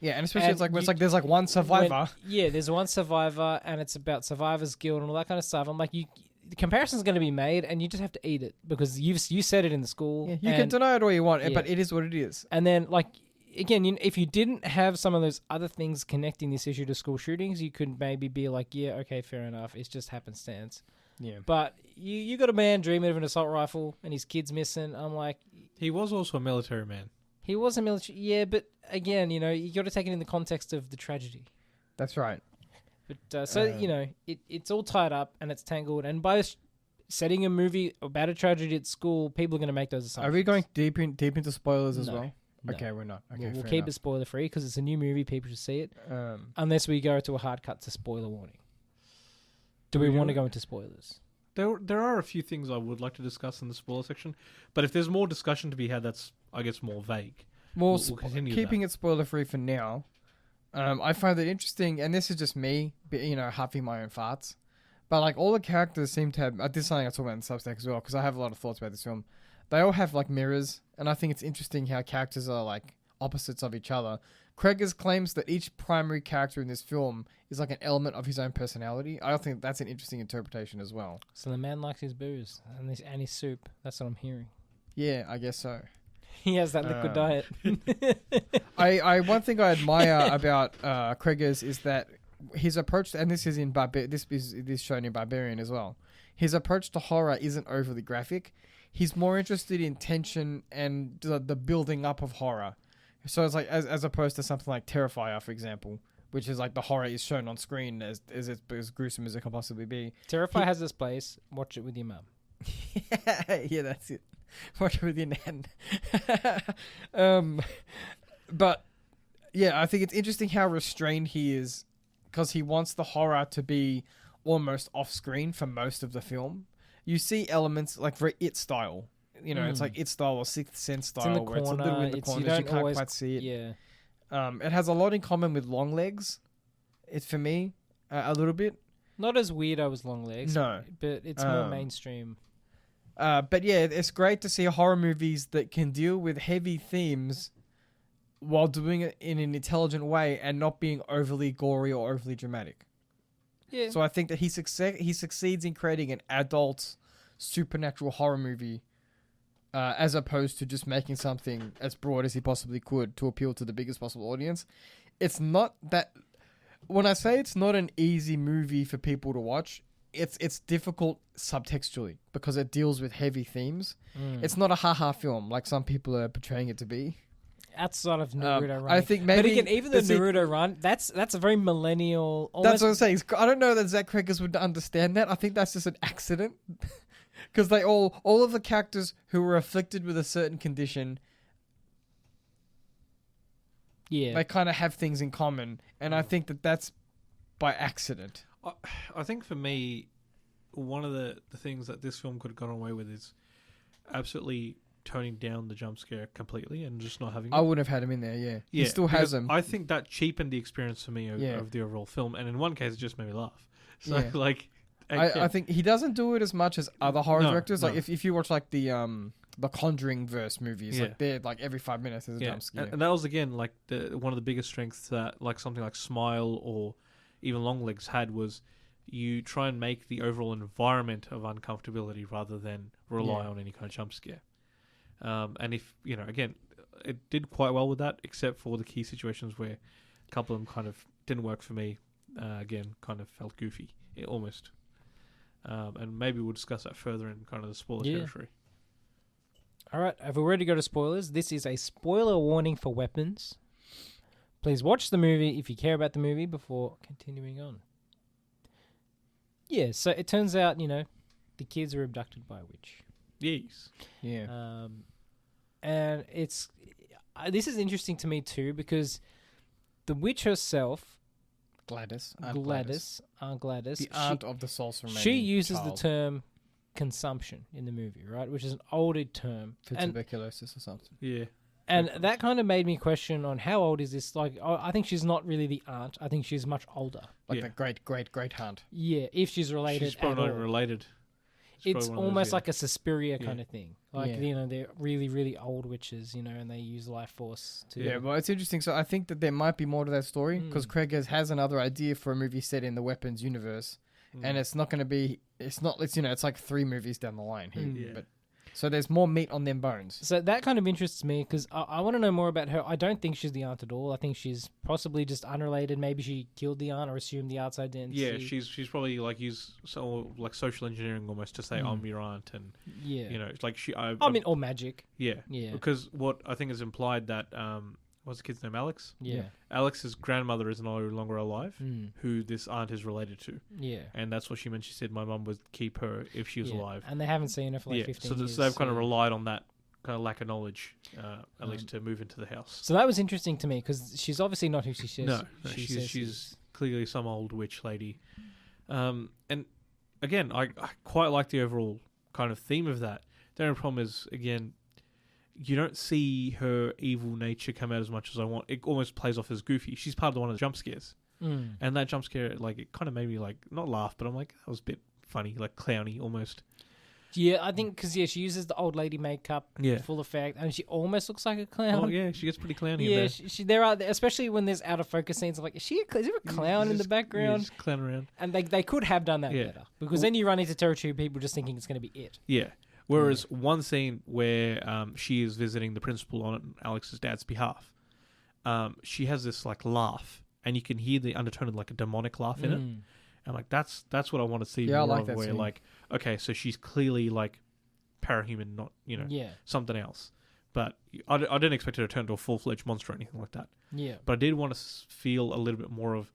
Yeah, and especially And it's like, you- there's like one survivor. There's one survivor, and it's about Survivor's Guild and all that kind of stuff. I'm like, the comparison's going to be made, and you just have to eat it because you said it in the school. Yeah, you can deny it all you want, Yeah. but it is what it is. And then, like, again, if you didn't have some of those other things connecting this issue to school shootings, you could maybe be like, yeah, okay, fair enough. It's just happenstance. Yeah. But you got a man dreaming of an assault rifle, and his kid's missing. I'm like, He was also a military man. he was a military. Yeah, but again, you got to take it in the context of the tragedy. That's right. But it's all tied up and it's tangled. And by setting a movie about a tragedy at school, people are going to make those assumptions. Are we going deep into spoilers as No, well? no. Okay, we're not. Okay, We'll fair keep enough. it spoiler free because it's a new movie. People should see it, Um, unless we go to a hard cut to spoiler warning. Do we we do want to it? go into spoilers? There are a few things I would like to discuss in the spoiler section, but if there's more discussion to be had, that's, I guess, more vague. More We'll continue keeping it spoiler free for now. I find it interesting, and this is just me, huffing my own farts. But like all the characters seem to have. This is something I talk about in Substack as well, because I have a lot of thoughts about this film. They all have like mirrors, and I think it's interesting how characters are like opposites of each other. Cregger claims that each primary character in this film is like an element of his own personality. I think that's an interesting interpretation as well. So the man likes his booze and his soup. That's what I'm hearing. Yeah, I guess so. He has that liquid diet. I one thing I admire about Cregger's is that his approach, and this is in this is shown in Barbarian as well. His approach to horror isn't overly graphic. He's more interested in tension and the building up of horror. So it's like as opposed to something like Terrifier, for example, which is like the horror is shown on screen as gruesome as it can possibly be. Terrifier has this place. Watch it with your mum. Yeah, that's it. Watch it with your nan. But yeah, I think it's interesting how restrained he is, because he wants the horror to be almost off screen for most of the film. You see elements like very It style. It's like It style or Sixth Sense style, in the where it's a little corner, in the it's- you corners. You don't can't always- quite see it. Yeah. It has a lot in common with Long Legs. It's for me a little bit. Not as weirdo as Long Legs. No. But it's more mainstream. But yeah, it's great to see horror movies that can deal with heavy themes while doing it in an intelligent way and not being overly gory or overly dramatic. Yeah. So I think that he succeeds in creating an adult supernatural horror movie, as opposed to just making something as broad as he possibly could to appeal to the biggest possible audience. It's not that. When I say it's not an easy movie for people to watch, it's difficult subtextually because it deals with heavy themes. It's not a ha-ha film like some people are portraying it to be. Outside of Naruto Run. I think maybe... But again, even the Naruto Run, that's a very millennial... That's what I'm saying. I don't know that Zach Cregger would understand that. I think that's just an accident. Because they all of the characters who were afflicted with a certain condition, Yeah. they kind of have things in common. And I think that that's by accident. I think for me, one of the things that this film could have gone away with is absolutely toning down the jump scare completely and just not having I it. would have had him in there, yeah. He Yeah, still has because them. I think that cheapened the experience for me Yeah. of the overall film, and in one case, it just made me laugh. So, Yeah. like... I think he doesn't do it as much as other horror No, directors. Like no. if you watch like the Conjuring verse movies, Yeah. like they're like every 5 minutes there's a jump scare. And that was, again, like one of the biggest strengths that like something like Smile or even Longlegs had was you try and make the overall environment of uncomfortability rather than rely Yeah. on any kind of jump scare. And if, again, it did quite well with that, except for the key situations where a couple of them kind of didn't work for me. Again, kind of felt goofy, almost. And maybe we'll discuss that further in kind of the spoiler territory. All right, have we already got to spoilers? This is a spoiler warning for weapons. Please watch the movie if you care about the movie before continuing on. Yeah, so it turns out, the kids were abducted by a witch. Yes. Yeah. And it's... this is interesting to me too, because the witch herself, Gladys. Gladys, The aunt of the soul surviving she uses child the term consumption in the movie, right? Which is an older term. for And tuberculosis or something. Yeah. And that kind of made me question on how old is this? Like, I think she's not really the aunt. I think she's much older. Like Yeah. the great aunt. Yeah, if she's related She's probably at not all. even related. it's probably one of almost those, like a Suspiria Yeah. kind of thing. Like, Yeah. you know, they're really, really old witches, you know, and they use life force to... Yeah, well, it's interesting. So I think that there might be more to that story because Cregger has another idea for a movie set in the weapons universe, and it's not going to be. It's like 3 movies down the line here. Yeah. But so there's more meat on them bones. So that kind of interests me because I want to know more about her. I don't think she's the aunt at all. I think she's possibly just unrelated. Maybe she killed the aunt or assumed the outside didn't Yeah, see. she's probably like used like social engineering almost to say I'm your aunt, and Yeah. you know, it's like I mean, or magic. yeah, Yeah. because what I think is implied that what's the kid's name, Alex? Yeah. Alex's grandmother is no longer alive, Mm. who this aunt is related to, Yeah. and that's what she meant. She said my mum would keep her if she was Yeah. alive. And they haven't seen her for like Yeah, 15 so years. they've kind of relied on that kind of lack of knowledge, at least Um, to move into the house. So that was interesting to me because she's obviously not who she says. No, she says she's clearly some old witch lady. And again, I quite like the overall kind of theme of that. The only problem is, again, you don't see her evil nature come out as much as I want. It almost plays off as goofy. She's part of one of the jump scares. Mm. And that jump scare, like, it kind of made me, like, not laugh, but I'm like, that was a bit funny, like clowny almost. Yeah, I think because she uses the old lady makeup, Yeah. full effect, and she almost looks like a clown. Oh, yeah, she gets pretty clowny in Yeah, there. she there are especially when there's out of focus scenes. I'm like, is there a clown in the Yeah, background? just clown around. And they could have done that Yeah. better because then you run into territory of people just thinking it's going to be it. Yeah. Whereas one scene where she is visiting the principal on Alex's dad's behalf, she has this like laugh, and you can hear the undertone of like a demonic laugh in it. And like that's what I want to see Yeah, I more like of. that Where scene. like, okay, so she's clearly like parahuman, not Yeah, something else. But I didn't expect her to turn into a full-fledged monster or anything like that. yeah, But I did want to feel a little bit more of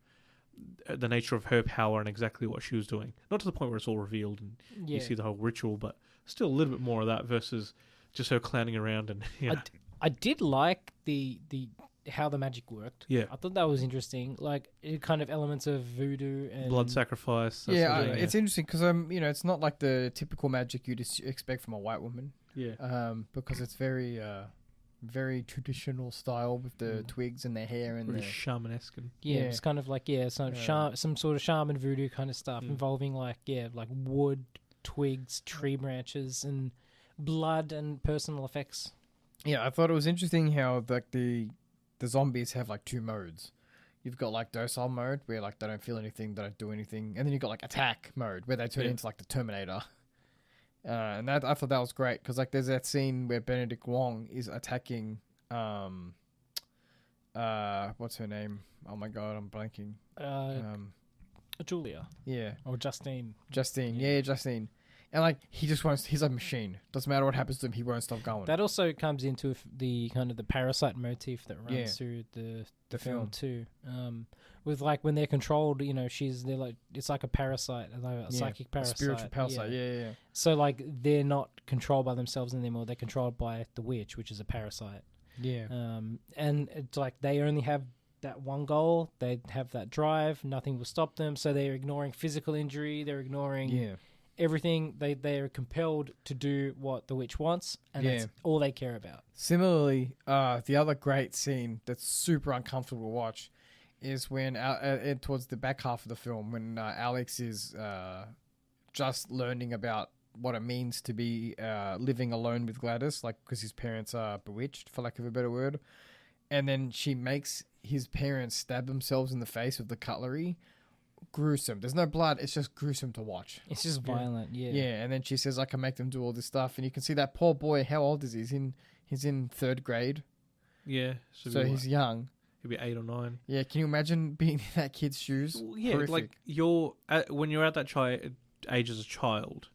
the nature of her power and exactly what she was doing. Not to the point where it's all revealed and yeah. you see the whole ritual, but still a little bit more of that versus just her clowning around and I did like the how the magic worked. Yeah. I thought that was interesting. Like it kind of elements of voodoo and blood sacrifice. that Yeah, sort of thing, it's interesting because it's not like the typical magic you'd expect from a white woman. yeah. Because it's very very traditional style with the twigs and their hair and Very the shamanesque. And, Yeah, Yeah. it's kind of like some Yeah. some sort of shaman voodoo kind of stuff Mm. involving like wood, twigs, tree branches, and blood and personal effects. Yeah, I thought it was interesting how like the zombies have like 2 modes. You've got like docile mode where like they don't feel anything, they don't do anything, and then you've got like attack mode where they turn into like the Terminator. And that I thought that was great because like there's that scene where Benedict Wong is attacking what's her name? Oh my god, I'm blanking. Julia Yeah, or Justine. Justine. Yeah, Justine. And like he just won't. He's a machine. Doesn't matter what happens to him, he won't stop going. That also comes into the kind of the parasite motif that runs Yeah. through the The film film. too. With like when they're controlled, they're like it's like a parasite, like a psychic parasite, spiritual parasite. Yeah. So like they're not controlled by themselves anymore; they're controlled by the witch, which is a parasite. Yeah. And it's like they only have that one goal. They have that drive. Nothing will stop them. So they're ignoring physical injury. They're ignoring Yeah. everything. They are compelled to do what the witch wants, and that's all they care about. Similarly, the other great scene that's super uncomfortable to watch is when towards the back half of the film when Alex is just learning about what it means to be living alone with Gladys, like because his parents are bewitched, for lack of a better word, and then she makes his parents stab themselves in the face with the cutlery. Gruesome. There's no blood. It's just gruesome to watch. It's just violent. Yeah. Yeah, and then she says, "I can make them do all this stuff," and you can see that poor boy. How old is he? He's in 3rd grade, yeah. so he's young. He'll be 8 or 9. Yeah, can you imagine being in that kid's shoes? Well, yeah, Horrific. like when you're at that age as a child,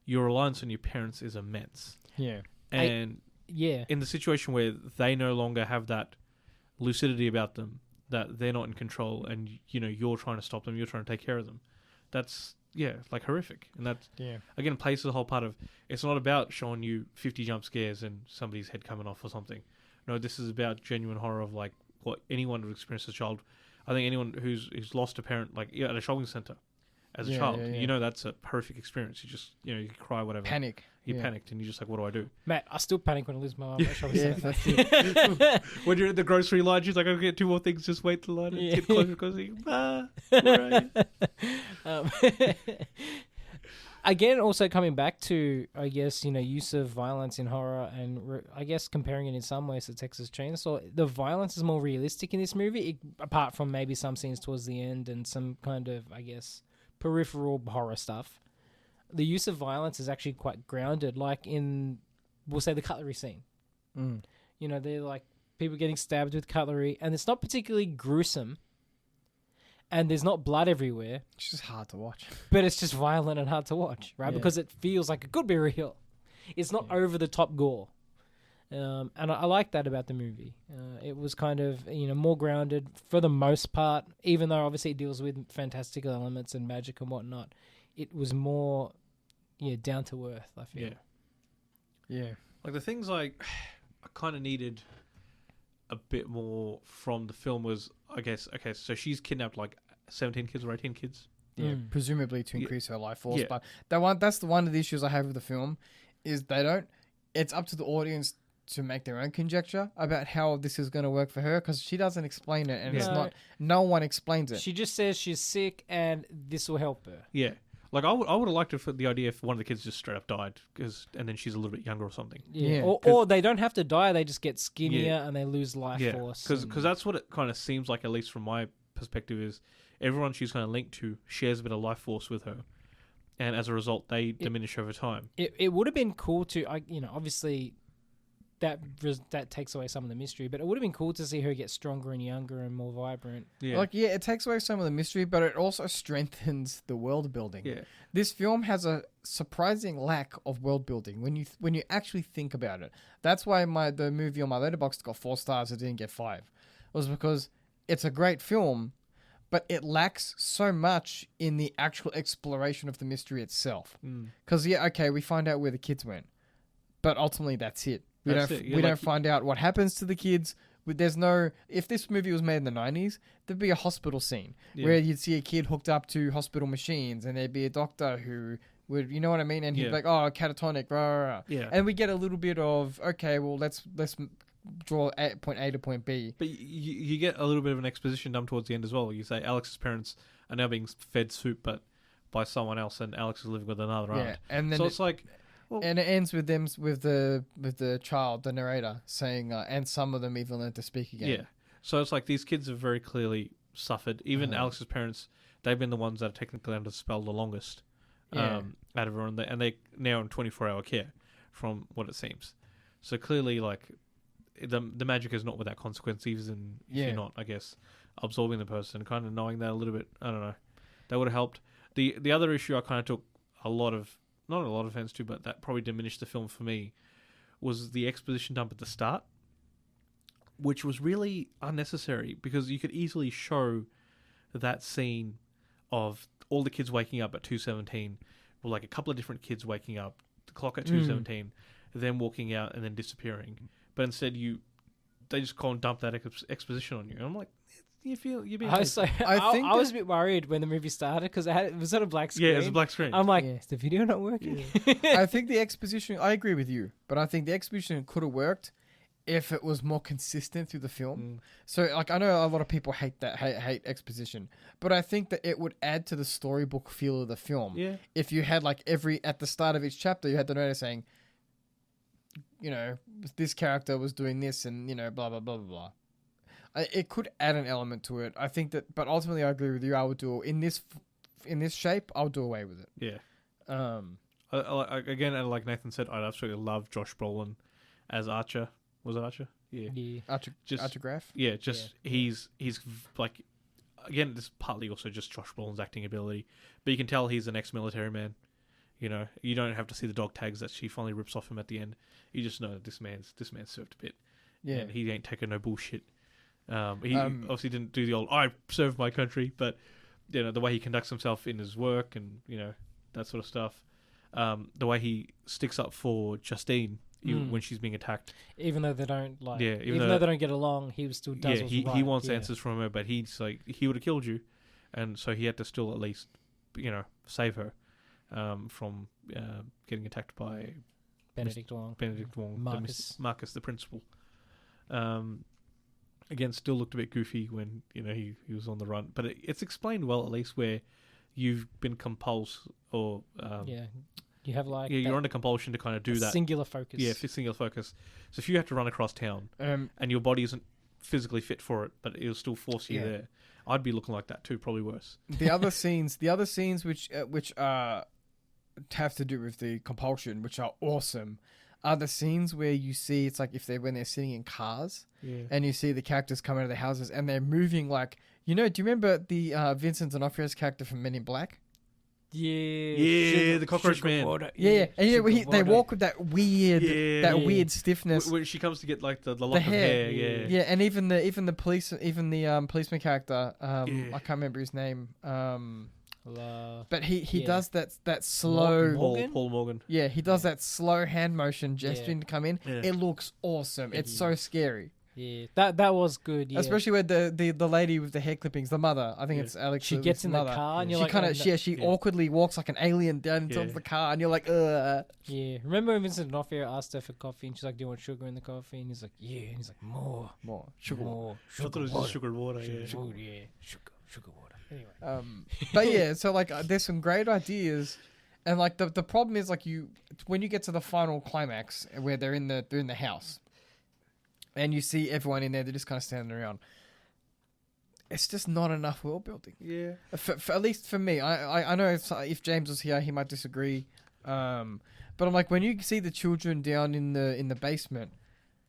your reliance on your parents is immense. Yeah, And Yeah. in the situation where they no longer have that lucidity about them, that they're not in control, and you're trying to stop them, you're trying to take care of them, that's like horrific. And that again plays the whole part of it's not about showing you 50 jump scares and somebody's head coming off or something. No, this is about genuine horror of like what anyone would experience as a child. I think anyone who's lost a parent, like at a shopping center as a child, that's a horrific experience. You just you cry, whatever. panic. You Yeah. panicked, and you're just like, what do I do? Matt, I still panic when I lose my mum. Yeah, that's it. When you're at the grocery line, she's like, I'll get 2 more things, just wait the line and Yeah. get closer because where are you? Again, also coming back to, I guess, use of violence in horror, and I guess comparing it in some ways to Texas Chainsaw, the violence is more realistic in this movie, apart from maybe some scenes towards the end and some kind of, I guess, peripheral horror stuff. The use of violence is actually quite grounded, like in, we'll say, the cutlery scene. Mm. They're like people getting stabbed with cutlery, and it's not particularly gruesome. And there's not blood everywhere. It's just hard to watch. But it's just violent and hard to watch, right? Yeah. Because it feels like it could be real. It's not over-the-top gore. And I like that about the movie. It was kind of, more grounded for the most part, even though obviously it deals with fantastical elements and magic and whatnot. It was more, down to earth, I feel. Yeah. Like the things I kind of needed a bit more from the film was, I guess, okay, so she's kidnapped like 17 kids or 18 kids. Yeah, Mm. presumably to increase her life force. Yeah. But that's the one of the issues I have with the film, is it's up to the audience to make their own conjecture about how this is going to work for her, because she doesn't explain it, and it's No. not, no one explains it. She just says she's sick and this will help her. Yeah. Like I would have liked it for the idea if one of the kids just straight up died, and then she's a little bit younger or something. Yeah, Or they don't have to die, they just get skinnier and they lose life force. Because that's what it kind of seems like, at least from my perspective, is everyone she's kind of linked to shares a bit of life force with her, and as a result, they diminish over time. It would have been cool to, obviously that takes away some of the mystery, but it would have been cool to see her get stronger and younger and more vibrant. Yeah. It takes away some of the mystery, but it also strengthens the world building. Yeah. This film has a surprising lack of world building when you actually think about it. That's why the movie on my Letterboxd got 4 stars. It didn't get 5. It was because it's a great film, but it lacks so much in the actual exploration of the mystery itself. Because we find out where the kids went, but ultimately that's it. We don't find out what happens to the kids. There's no. If this movie was made in the 90s, there'd be a hospital scene where you'd see a kid hooked up to hospital machines, and there'd be a doctor who would, you know what I mean, and he'd be like, "Oh, catatonic," rah, rah, rah. Yeah. And we get a little bit of, okay, well, let's draw point A to point B. But you get a little bit of an exposition dump towards the end as well. You say Alex's parents are now being fed soup, but by someone else, and Alex is living with another aunt. And then so it's like. Well, and it ends with them with the child, the narrator, saying, and some of them even learn to speak again. Yeah. So it's like these kids have very clearly suffered. Even Alex's parents, they've been the ones that are technically under the spell the longest out of everyone, and they're now in 24-hour care, from what it seems. So clearly, like the magic is not without consequence, even if you're not, I guess, absorbing the person. Kind of knowing that a little bit, I don't know, that would have helped. The other issue I kind of took not a lot of offense to, but that probably diminished the film for me, was the exposition dump at the start, which was really unnecessary, because you could easily show that scene of all the kids waking up at 2:17, or like a couple of different kids waking up, the clock at 2:17, then walking out and then disappearing. But instead they just call and dump that exposition on you. And I'm like, you're being... I was a bit worried when the movie started, because it was on a black screen. Yeah, it was a black screen. I'm like, is the video not working? I think the exposition, I agree with you, but I think the exposition could have worked if it was more consistent through the film. So, like, I know a lot of people hate hate exposition, but I think that it would add to the storybook feel of the film. Yeah. If you had, like, at the start of each chapter, you had the narrator saying, this character was doing this and, blah, blah, blah, blah, blah. It could add an element to it. I think that, but ultimately, I agree with you. I would do in this shape. I would do away with it. Yeah. Again, and like Nathan said, I'd absolutely love Josh Brolin as Archer. Was it Archer? Yeah. Archer Graff. Yeah. He's like, again, this is partly also just Josh Brolin's acting ability, but you can tell he's an ex-military man. You don't have to see the dog tags that she finally rips off him at the end. You just know that this man's served a bit. Yeah. And he ain't taking no bullshit. He obviously didn't do the old "I served my country," but the way he conducts himself in his work and that sort of stuff, the way he sticks up for Justine even when she's being attacked, even though they don't even though they don't get along, he still does. Yeah, he wants answers from her, but he's like, he would have killed you, and so he had to still at least save her from getting attacked by Benedict Wong, Marcus, the principal. Again, still looked a bit goofy when he was on the run, but it's explained well, at least, where you've been compulsed or you have like you're under compulsion to kind of do that. singular focus. Yeah, singular focus. So if you have to run across town and your body isn't physically fit for it, but it'll still force you there, I'd be looking like that too, probably worse. The other scenes which have to do with the compulsion, which are awesome, are the scenes where you see it's like when they're sitting in cars and you see the characters come out of their houses and they're moving like, do you remember the Vincent D'Onofrio's character from Men in Black? Yeah, the cockroach man. Water. Yeah. And they walk with that weird stiffness. When she comes to get like the lock of hair, yeah, and even the policeman character, I can't remember his name, but he does that slow Paul Morgan. Yeah, he does that slow hand motion gesturing to come in. Yeah. It looks awesome. It's so scary. Yeah, that was good. Yeah. Especially with the lady with the hair clippings, the mother. I think it's Alex. She gets in the car and you're she awkwardly walks like an alien down into the car, and you're like, ugh. Yeah, remember when Vincent D'Onofrio asked her for coffee, and she's like, "Do you want sugar in the coffee?" And he's like, "Yeah." And he's like, "More sugar, more sugar." I thought it was just sugar water. Sugar water. Anyway, but yeah, so like, there's some great ideas. And like the problem is like when you get to the final climax where they're in the house. And you see everyone in there, they're just kind of standing around. It's just not enough world building. Yeah. For at least for me. I know if James was here, he might disagree. But I'm like, when you see the children down in the basement,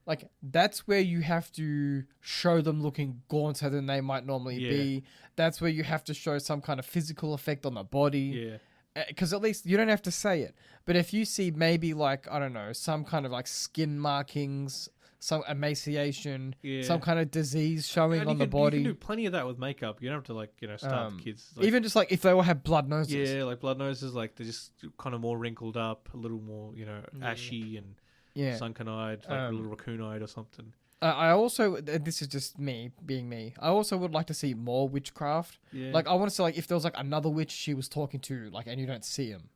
like, that's where you have to show them looking gaunter than they might normally be. That's where you have to show some kind of physical effect on the body. Yeah. Because at least you don't have to say it. But if you see maybe like, I don't know, some kind of like skin markings, some emaciation, some kind of disease showing on the body. You can do plenty of that with makeup. You don't have to like, start the kids. Like, even just like if they all have blood noses. Yeah, like blood noses, like they're just kind of more wrinkled up, a little more, ashy and sunken-eyed, like a little raccoon-eyed or something. I also, this is just me being me, I also would like to see more witchcraft. Yeah. Like I want to see like if there was like another witch she was talking to, like, and you don't see him.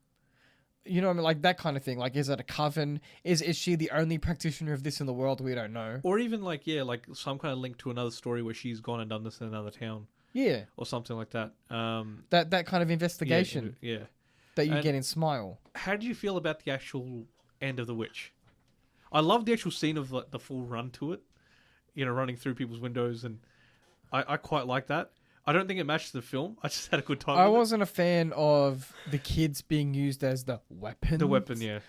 You know what I mean? Like that kind of thing. Like, is it a coven? Is she the only practitioner of this in the world? We don't know. Or even like, like some kind of link to another story where she's gone and done this in another town. Yeah. Or something like that. That kind of investigation. Yeah. That you get in Smile. How do you feel about the actual end of The Witch? I love the actual scene of like, the full run to it. Running through people's windows, and I quite like that. I don't think it matched the film. I just had a good time. I wasn't a fan of the kids being used as the weapon. The weapon, yeah.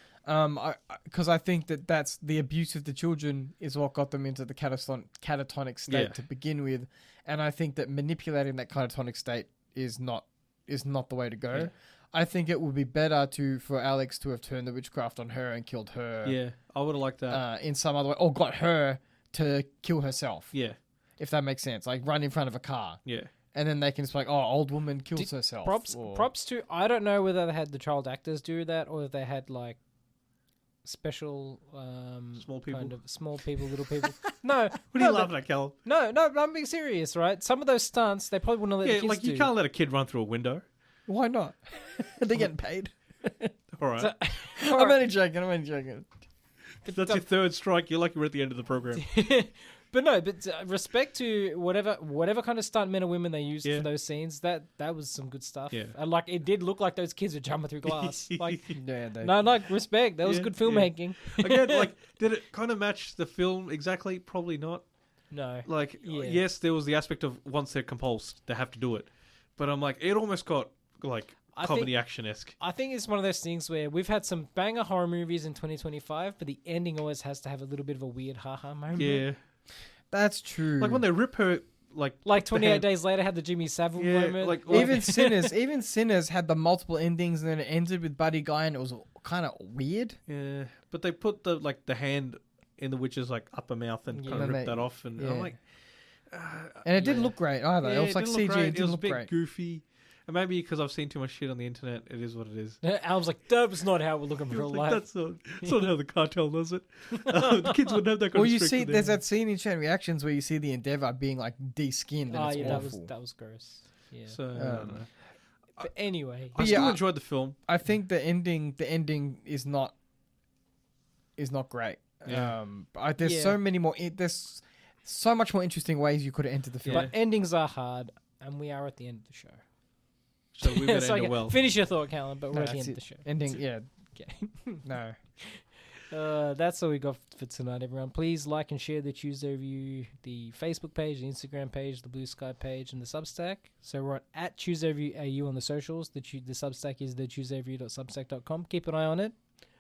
Because I think that's the abuse of the children is what got them into the catatonic state to begin with, and I think that manipulating that catatonic state is not the way to go. Yeah. I think it would be better for Alex to have turned the witchcraft on her and killed her. Yeah, I would have liked that in some other way, or got her to kill herself. Yeah, if that makes sense, like run in front of a car. Yeah. And then they can just be like, old woman kills herself. Props to, I don't know whether they had the child actors do that or if they had like special small people, kind of small people, little people. No, what are you laughing at, Cal? No, I'm being serious, right? Some of those stunts they probably wouldn't let the kids like you can't let a kid run through a window. Why not? They're getting paid. All right. I'm only joking. That's your third strike. You're lucky we're at the end of the program. But respect to whatever kind of stuntmen or women they used for those scenes. That was some good stuff. Yeah. And like it did look like those kids were jumping through glass. Like respect. That was good filmmaking. Again, like did it kind of match the film exactly? Probably not. No. Like yes, there was the aspect of once they're compulsed, they have to do it. But I'm like, it almost got like comedy action-esque. I think it's one of those things where we've had some banger horror movies in 2025, but the ending always has to have a little bit of a weird haha moment. Yeah. That's true. Like when they rip her, like 28 Days Later had the Jimmy Savile moment. Like even Sinners had the multiple endings, and then it ended with Buddy Guy, and it was kind of weird. Yeah, but they put the hand in the witch's like upper mouth and kind of ripped that off, and I'm like, and it didn't look great either. Yeah, it was like CG. It didn't look great. Great. Goofy. And maybe because I've seen too much shit on the internet, it is what it is. Al's like, that was not how we're looking in real life. That's not how the cartel does it. The kids wouldn't have that kind of you see, there's that scene in Chain Reactions where you see the Endeavour being like de-skinned and it's awful. That was gross. Yeah. So, but anyway. I still enjoyed the film. I think the ending is not great. Yeah. There's so many more, there's so much more interesting ways you could have entered the film. But endings are hard, and we are at the end of the show. So we better end it okay, well. finish your thought, Callum, but we're at the that's end of it. the show. Ending, yeah. Okay. No. That's all we got for tonight, everyone. Please like and share the Tuesday Review, the Facebook page, the Instagram page, the Blue Sky page, and the Substack. So we're at Tuesday Review AU on the socials. The Substack is the tuesdayreview.substack.com. Keep an eye on it.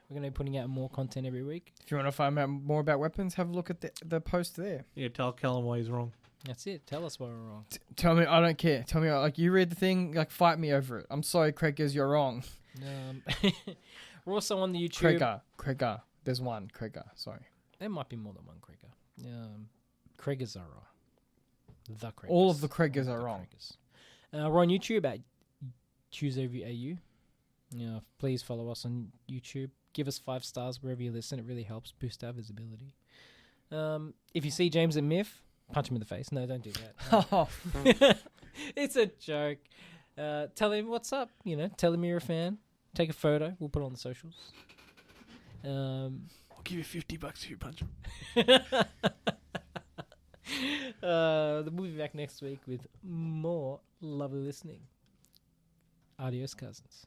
We're going to be putting out more content every week. If you want to find out more about weapons, have a look at the post there. Yeah, tell Callum why he's wrong. That's it. Tell us why we're wrong. Tell me, I don't care. Tell me, like, you read the thing, like, fight me over it. I'm sorry, Craigers, you're wrong. We're also on the YouTube. Cregger. There's one Cregger. Sorry. There might be more than one Cregger. Craigers are wrong. The Craigers. All of the Craigers are wrong. Craigers. We're on YouTube at Tuesday Review AU. Please follow us on YouTube. Give us 5 stars wherever you listen. It really helps boost our visibility. If you see James at MIFF, punch him in the face. No, don't do that. It's a joke. Tell him what's up. Tell him you're a fan. Take a photo. We'll put it on the socials. I'll give you $50 if you punch him. We'll be back next week with more lovely listening. Adios, cousins.